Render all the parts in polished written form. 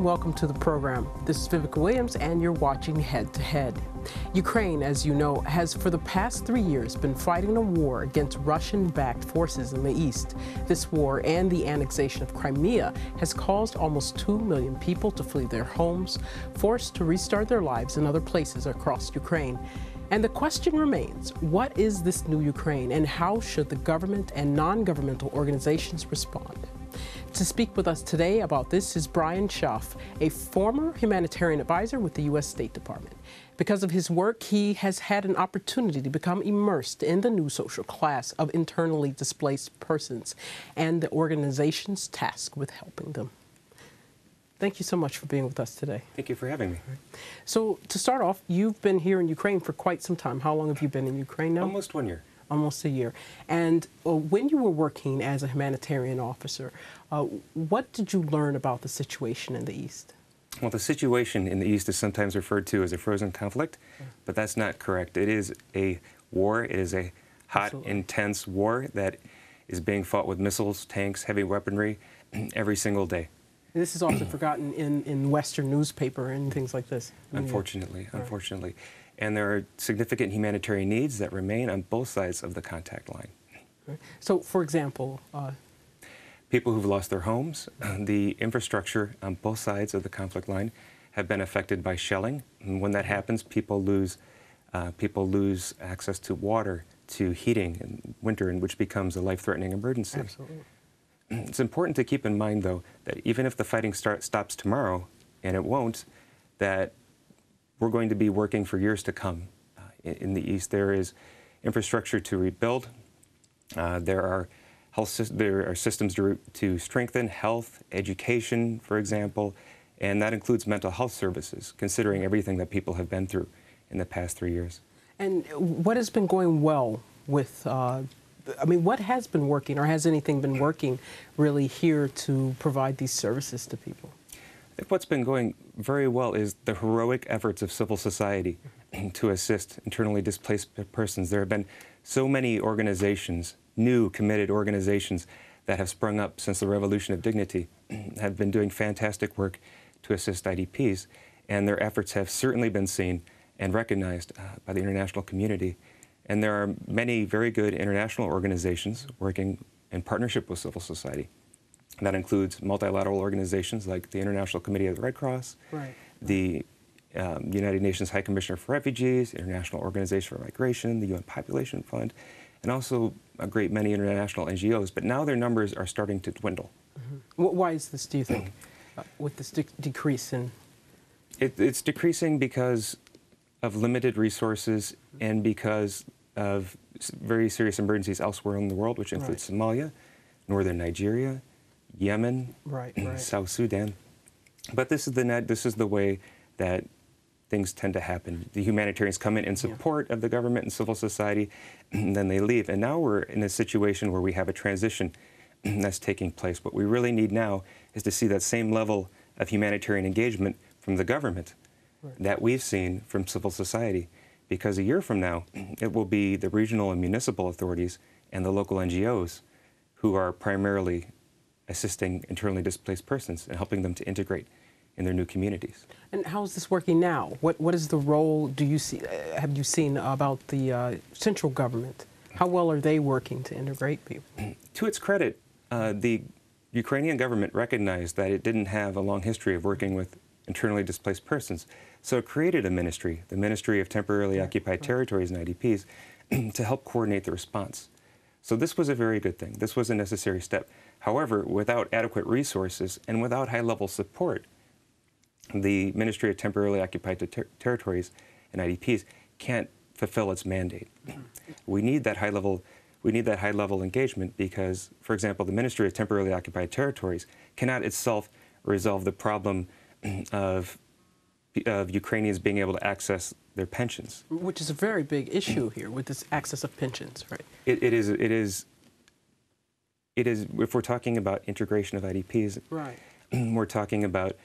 welcome to the program. This is Vivica Williams, and you're watching Head to Head. Ukraine, as you know, has for the past 3 years been fighting a war against Russian-backed forces in the east. This war and the annexation of Crimea has caused almost 2 million people to flee their homes, forced to restart their lives in other places across Ukraine. And the question remains, what is this new Ukraine, and how should the government and non-governmental organizations respond? To speak with us today about this is Bryan Schaaf, a former humanitarian advisor with the U.S. State Department. Because of his work, he has had an opportunity to become immersed in the new social class of internally displaced persons and the organizations tasked with helping them. Thank you so much for being with us today. Thank you for having me. So, to start off, you've been here in Ukraine for quite some time. How long have you been in Ukraine now? Almost 1 year. Almost a year. And when you were working as a humanitarian officer, what did you learn about the situation in the East? Well, the situation in the East is sometimes referred to as a frozen conflict, but that's not correct. It is a war. It is a hot, intense war that is being fought with missiles, tanks, heavy weaponry every single day. This is often forgotten in Western newspaper and things like this. Unfortunately, unfortunately. And there are significant humanitarian needs that remain on both sides of the contact line. So, for example, people who've lost their homes, the infrastructure on both sides of the conflict line have been affected by shelling. And when that happens, people lose access to water, to heating in winter, and which becomes a life-threatening emergency. Absolutely. It's important to keep in mind, though, that even if the fighting stops tomorrow, and it won't, that we're going to be working for years to come in the East. There is infrastructure to rebuild. There are systems to strengthen health, education, for example, and that includes mental health services, considering everything that people have been through in the past 3 years. And what has been going well with, what has been working, or has anything been working really here to provide these services to people? I think what's been going very well is the heroic efforts of civil society to assist internally displaced persons. There have been so many organizations, new committed organizations, that have sprung up since the Revolution of Dignity, have been doing fantastic work to assist IDPs, and their efforts have certainly been seen and recognized by the international community. And there are many very good international organizations working in partnership with civil society. That includes multilateral organizations like the International Committee of the Red Cross, the United Nations High Commissioner for Refugees, International Organization for Migration, the UN Population Fund, and also a great many international NGOs. But now their numbers are starting to dwindle. Why is this, do you think, with this decrease in? It's decreasing because of limited resources and because of very serious emergencies elsewhere in the world, which includes Somalia, northern Nigeria, Yemen, South Sudan. But this is the way that things tend to happen. The humanitarians come in support of the government and civil society, and then they leave. And now we're in a situation where we have a transition that's taking place. What we really need now is to see that same level of humanitarian engagement from the government that we've seen from civil society. Because a year from now, it will be the regional and municipal authorities and the local NGOs who are primarily assisting internally displaced persons and helping them to integrate in their new communities. And how is this working now? What is the role have you seen about the central government? How well are they working to integrate people? To its credit, the Ukrainian government recognized that it didn't have a long history of working with internally displaced persons. So it created a ministry, the Ministry of Temporarily Occupied Territories and IDPs, to help coordinate the response. So this was a very good thing. This was a necessary step. However, without adequate resources and without high-level support, the Ministry of Temporarily Occupied Territories and IDPs can't fulfill its mandate. We need that high-level engagement because, for example, the Ministry of Temporarily Occupied Territories cannot itself resolve the problem of Ukrainians being able to access their pensions. Which is a very big issue here with this access of pensions, right? It is, if we're talking about integration of IDPs, we're talking about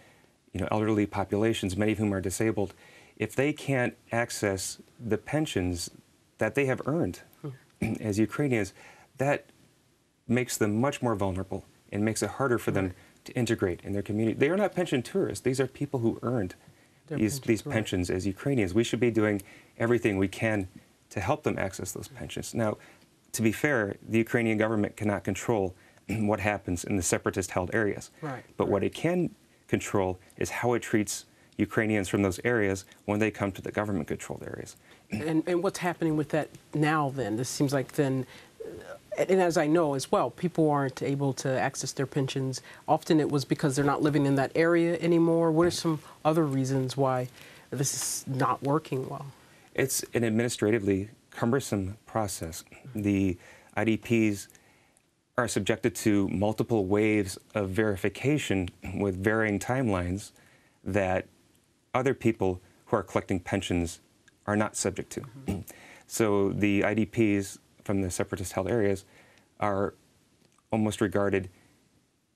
elderly populations, many of whom are disabled. If they can't access the pensions that they have earned as Ukrainians, that makes them much more vulnerable and makes it harder for them to integrate in their community. They are not pension tourists. These are people who earned these pensions as Ukrainians. We should be doing everything we can to help them access those pensions. Now, to be fair, the Ukrainian government cannot control what happens in the separatist-held areas. But what it can control is how it treats Ukrainians from those areas when they come to the government-controlled areas. And what's happening with that now, then? This seems like then, and as I know as well, people aren't able to access their pensions. Often it was because they're not living in that area anymore. What are some other reasons why this is not working well? It's an administratively cumbersome process. The IDPs are subjected to multiple waves of verification with varying timelines that other people who are collecting pensions are not subject to. So the IDPs from the separatist-held areas are almost regarded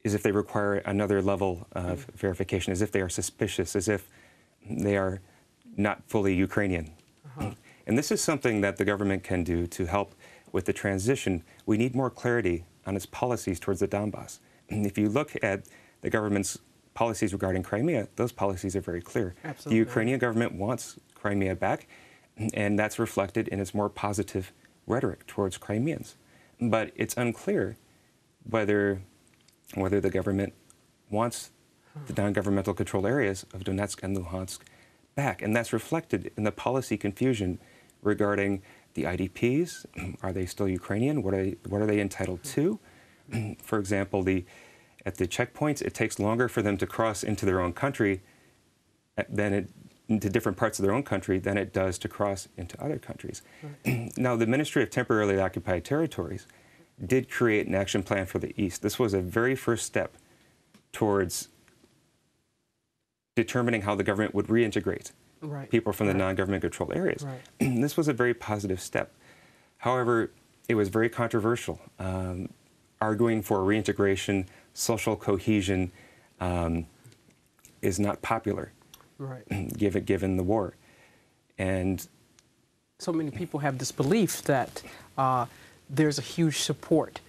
as if they require another level of verification, as if they are suspicious, as if they are not fully Ukrainian. And this is something that the government can do to help with the transition. We need more clarity on its policies towards the Donbas. If you look at the government's policies regarding Crimea, those policies are very clear. Absolutely. The Ukrainian government wants Crimea back, and that's reflected in its more positive rhetoric towards Crimeans. But it's unclear whether the government wants the non-governmental controlled areas of Donetsk and Luhansk back. And that's reflected in the policy confusion regarding the IDPs. Are they still Ukrainian? What are they entitled to? For example, at the checkpoints, it takes longer for them to cross into their own country into different parts of their own country than it does to cross into other countries. Now, the Ministry of Temporarily Occupied Territories did create an action plan for the East. This was a very first step towards determining how the government would reintegrate people from the non-government controlled areas. This was a very positive step. However, it was very controversial. Arguing for reintegration, social cohesion is not popular, given the war. And so many people have this belief that there's a huge support.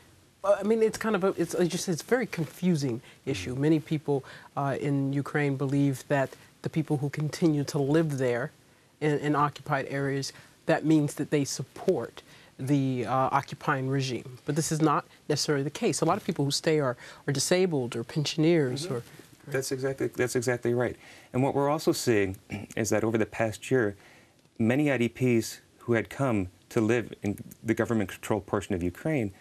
I mean, it's kind of it's a very confusing issue. Many people in Ukraine believe that the people who continue to live there in occupied areas, that means that they support the occupying regime. But this is not necessarily the case. A lot of people who stay are disabled or pensioners. Or That's exactly right. And what we're also seeing is that over the past year, many IDPs who had come to live in the government-controlled portion of Ukraine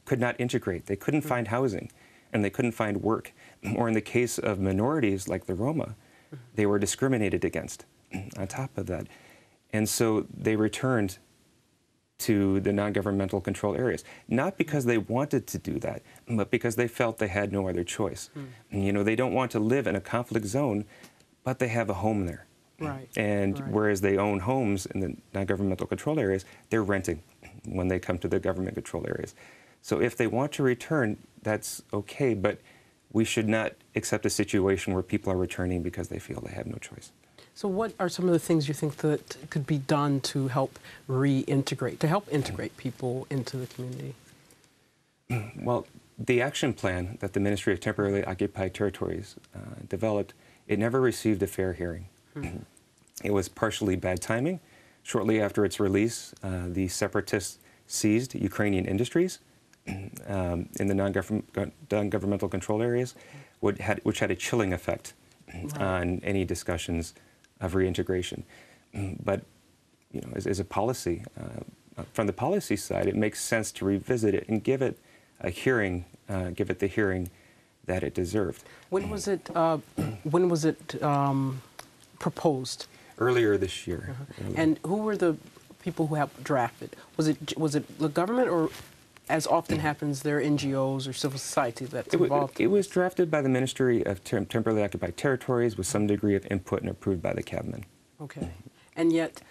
could not integrate. They couldn't find housing, and they couldn't find work. Or in the case of minorities like the Roma, they were discriminated against on top of that. And so they returned to the non-governmental controlled areas, not because they wanted to do that, but because they felt they had no other choice. You know, they don't want to live in a conflict zone, but they have a home there. Whereas they own homes in the non-governmental controlled areas, they're renting when they come to the government-controlled areas. So if they want to return, that's okay, but we should not accept a situation where people are returning because they feel they have no choice. So what are some of the things you think that could be done to help reintegrate, to help integrate people into the community? Well, the action plan that the Ministry of Temporarily Occupied Territories developed, it never received a fair hearing. It was partially bad timing. Shortly after its release, the separatists seized Ukrainian industries in the non-governmental controlled areas, which had a chilling effect on any discussions of reintegration. But, you know, as a policy, from the policy side, it makes sense to revisit it and give it a hearing, give it the hearing that it deserved. When was it proposed? Earlier this year. And who were the people who helped draft it? Was it the government, or, as often happens, there are NGOs or civil society that's involved? It was drafted by the Ministry of Temporarily Occupied Territories with some degree of input and approved by the cabinet. Okay. And yet,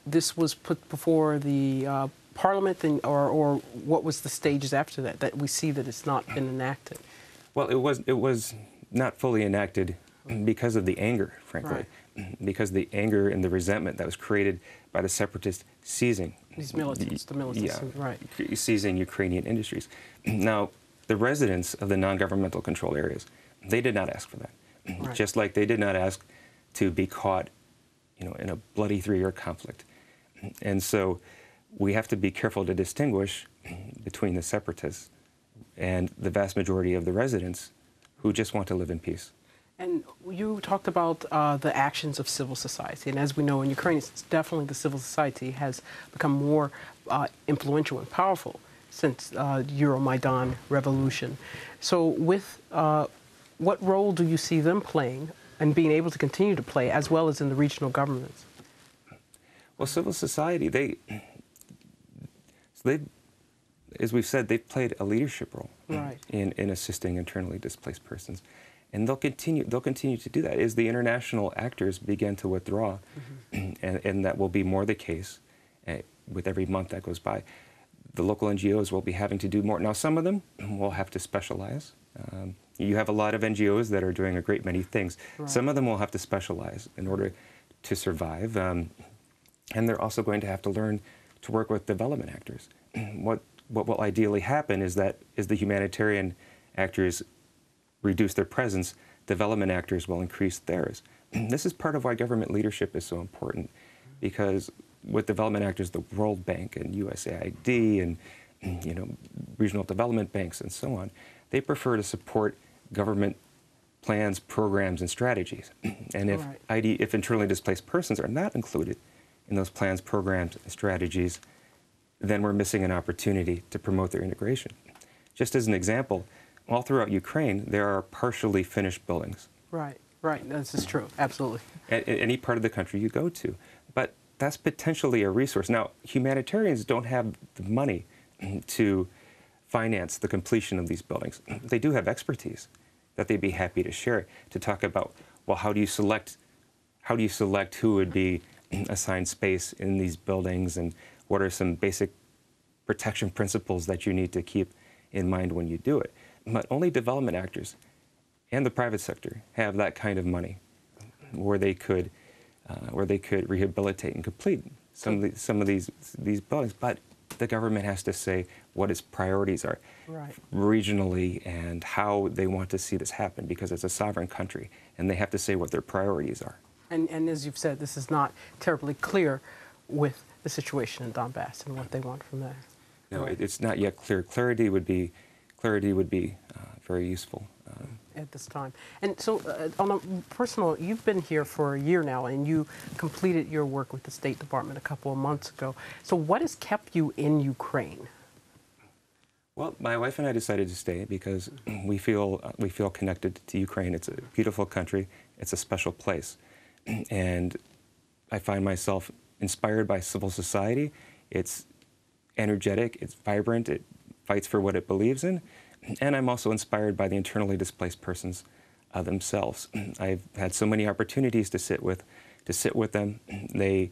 this was put before the Parliament, or what was the stages after that, that we see that it's not been enacted? Well, it was not fully enacted because of the anger, frankly. Because of the anger and the resentment that was created by the separatists seizing these militants, seizing Ukrainian industries. Now, the residents of the non-governmental controlled areas, they did not ask for that. Right. Just like they did not ask to be caught, in a bloody 3-year conflict. And so we have to be careful to distinguish between the separatists and the vast majority of the residents who just want to live in peace. And you talked about the actions of civil society. And as we know, in Ukraine, it's definitely the civil society has become more influential and powerful since Euromaidan revolution. So with what role do you see them playing and being able to continue to play, as well as in the regional governments? Well, civil society, as we've said, they've played a leadership role right. in assisting internally displaced persons. And they'll continue to do that as the international actors begin to withdraw, and that will be more the case with every month that goes by. The local NGOs will be having to do more. Now, some of them will have to specialize. You have a lot of NGOs that are doing a great many things. Right. Some of them will have to specialize in order to survive, and they're also going to have to learn to work with development actors. What will ideally happen is that as the humanitarian actors reduce their presence, development actors will increase theirs. This is part of why government leadership is so important, because with development actors, the World Bank and USAID and regional development banks and so on, they prefer to support government plans, programs, and strategies. And if internally displaced persons are not included in those plans, programs, and strategies, then we're missing an opportunity to promote their integration. Just as an example, all throughout Ukraine, there are partially finished buildings. Right, right. This is true. Absolutely. At any part of the country you go to. But that's potentially a resource. Now, humanitarians don't have the money to finance the completion of these buildings. They do have expertise that they'd be happy to share, to talk about, well, how do you select who would be assigned space in these buildings, and what are some basic protection principles that you need to keep in mind when you do it. But only development actors and the private sector have that kind of money where they could rehabilitate and complete some of these buildings. But the government has to say what its priorities are regionally and how they want to see this happen, because it's a sovereign country and they have to say what their priorities are. And as you've said, this is not terribly clear with the situation in Donbas and what they want from there. No, it's not yet clear. Clarity would be very useful at this time. And so, on a personal, you've been here for a year now, and you completed your work with the State Department a couple of months ago. So, what has kept you in Ukraine? Well, my wife and I decided to stay because we feel connected to Ukraine. It's a beautiful country. It's a special place, and I find myself inspired by civil society. It's energetic. It's vibrant. It fights for what it believes in. And I'm also inspired by the internally displaced persons themselves. I've had so many opportunities to sit with them. They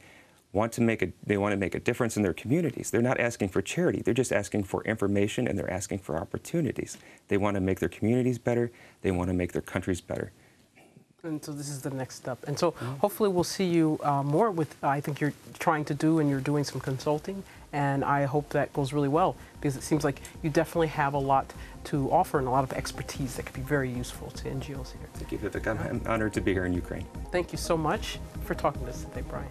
want to make a difference in their communities. They're not asking for charity. They're just asking for information, and they're asking for opportunities. They want to make their communities better. They want to make their countries better. And so this is the next step. And so hopefully we'll see you more with, I think you're trying to do, and you're doing some consulting. And I hope that goes really well, because it seems like you definitely have a lot to offer and a lot of expertise that could be very useful to NGOs here. Thank you, Vivek. I'm honored to be here in Ukraine. Thank you so much for talking to us today, Bryan.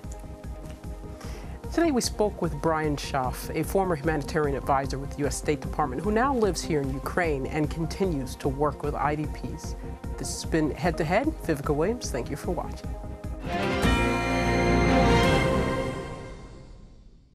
Today we spoke with Bryan Schaaf, a former humanitarian advisor with the U.S. State Department, who now lives here in Ukraine and continues to work with IDPs. This has been Head to Head. Vivica Williams, thank you for watching.